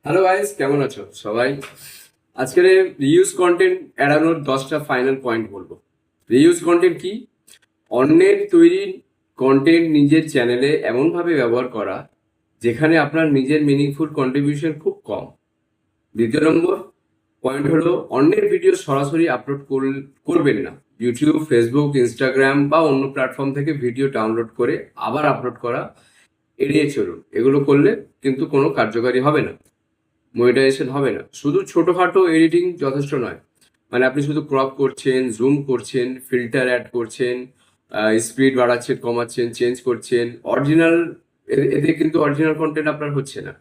Hello guys, কেমন আছো সবাই? আজকের রিউজ কন্টেন্ট এড়ানোর 10টা ফাইনাল পয়েন্ট বলবো। রিউজ কন্টেন্ট কি? অন্যের তৈরি কন্টেন্ট নিজের চ্যানেলে এমনভাবে ব্যবহার করা যেখানে আপনার নিজের মিনিংফুল কন্ট্রিবিউশন খুব কম। দ্বিতীয় নম্বর পয়েন্ট হলো অন্যের ভিডিও সরাসরি আপলোড করবেন না। ইউটিউব, ফেসবুক, ইনস্টাগ্রাম বা অন্য প্ল্যাটফর্ম থেকে ভিডিও ডাউনলোড করে আবার আপলোড করা এড়িয়ে চলুন। এগুলো করলে কিন্তু কোনো কার্যকারী হবে না, মনিটাইজেশন হবে না। শুধু ছোটোখাটো এডিটিং যথেষ্ট নয়। মানে আপনি শুধু ক্রপ করছেন, জুম করছেন, ফিল্টার অ্যাড করছেন, স্পিড বাড়াচ্ছেন, কমাচ্ছেন, চেঞ্জ করছেন, অরিজিনাল এতে কিন্তু অরিজিনাল কন্টেন্ট আপনার হচ্ছে না।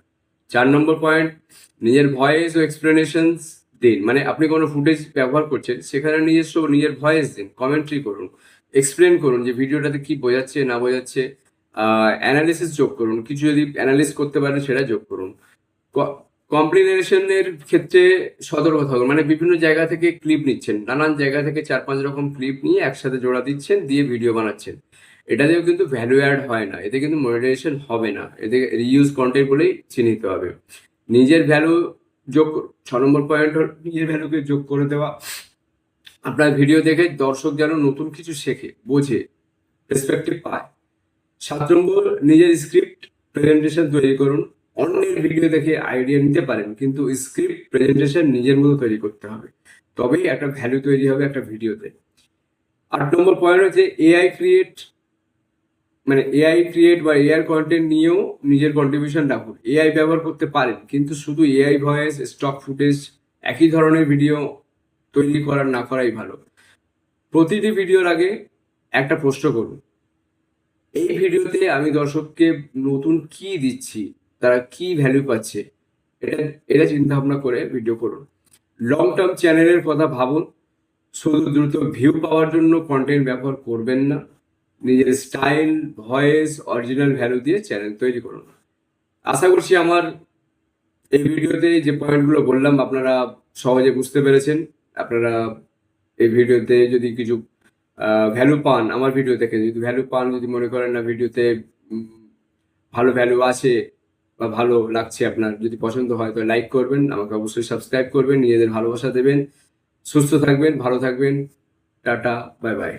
4 নম্বর পয়েন্ট, নিজের ভয়েস ও এক্সপ্লেনেশনস দিন। মানে আপনি কোনো ফুটেজ ব্যবহার করছেন, সেখানে নিজের ভয়েস দিন, কমেন্ট্রি করুন, এক্সপ্লেন করুন যে ভিডিওটাতে কি বোঝাচ্ছে না বোঝাচ্ছে। অ্যানালিসিস যোগ করুন, কিছু যদি অ্যানালিস করতে পারেন সেটা যোগ করুন। কম্প্লিমেন্টেশনের ক্ষেত্রে সতর্ক থাকুন। মানে বিভিন্ন জায়গা থেকে ক্লিপ নিচ্ছেন, নানান জায়গা থেকে 4-5 রকম ক্লিপ নিয়ে একসাথে জোড়া দিচ্ছেন, দিয়ে ভিডিও বানাচ্ছেন। এটাতেও কিন্তু ভ্যালু অ্যাড হয় না, এতে কিন্তু মনিটাইজেশন হবে না, এতে রিইউজ কন্টেন্ট বলেই চিহ্নিত হবে। নিজের ভ্যালু যোগ 6 নম্বর পয়েন্ট হল নিজের ভ্যালুকে যোগ করে দেওয়া। আপনার ভিডিও দেখে দর্শক যেন নতুন কিছু শেখে, বোঝে, রেসপেক্টিভ পায়। 7 নম্বর, নিজের স্ক্রিপ্ট প্রেজেন্টেশন তৈরি করুন। অন্যের ভিডিও দেখে আইডিয়া নিতে পারেন, কিন্তু স্ক্রিপ্ট প্রেজেন্টেশন নিজের মতো তৈরি করতে হবে, তবেই একটা ভ্যালু তৈরি হবে একটা ভিডিওতে। 8 নম্বর পয়েন্ট হচ্ছে এআই ক্রিয়েট বা এআই কন্টেন্ট নিয়েও নিজের কন্ট্রিবিউশন রাখুন। এআই ব্যবহার করতে পারেন, কিন্তু শুধু এআই ভয়েস, স্টক ফুটেজ, একই ধরনের ভিডিও তৈরি করার না করাই ভালো। প্রতিটি ভিডিওর আগে একটা প্রশ্ন করুন, এই ভিডিওতে আমি দর্শককে নতুন কি দিচ্ছি, তারা কি ভ্যালু পাচ্ছে। এটা এটা চিন্তা ভাবনা করে ভিডিও করুন। লং টার্ম চ্যানেলের কথা ভাবুন, শুধু দ্রুত ভিউ পাওয়ার জন্য কন্টেন্ট ব্যবহার করবেন না। নিজের স্টাইল, ভয়েস, অরিজিনাল ভ্যালু দিয়ে চ্যানেল তৈরি করুন। আশা করছি আমার এই ভিডিওতে যে পয়েন্টগুলো বললাম আপনারা সহজে বুঝতে পেরেছেন। আপনারা এই ভিডিওতে যদি কিছু ভ্যালু পান, আমার ভিডিও থেকে যদি ভ্যালু পান, যদি মনে করেন না ভিডিওতে উম, ভালো ভ্যালু আছে বা ভালো লাগছে, আপনার যদি পছন্দ হয় তো লাইক করবেন, আমাকে অবশ্যই সাবস্ক্রাইব করবেন, নিজেদের ভালোবাসা দেবেন। সুস্থ থাকবেন, ভালো থাকবেন। Tata, bye bye.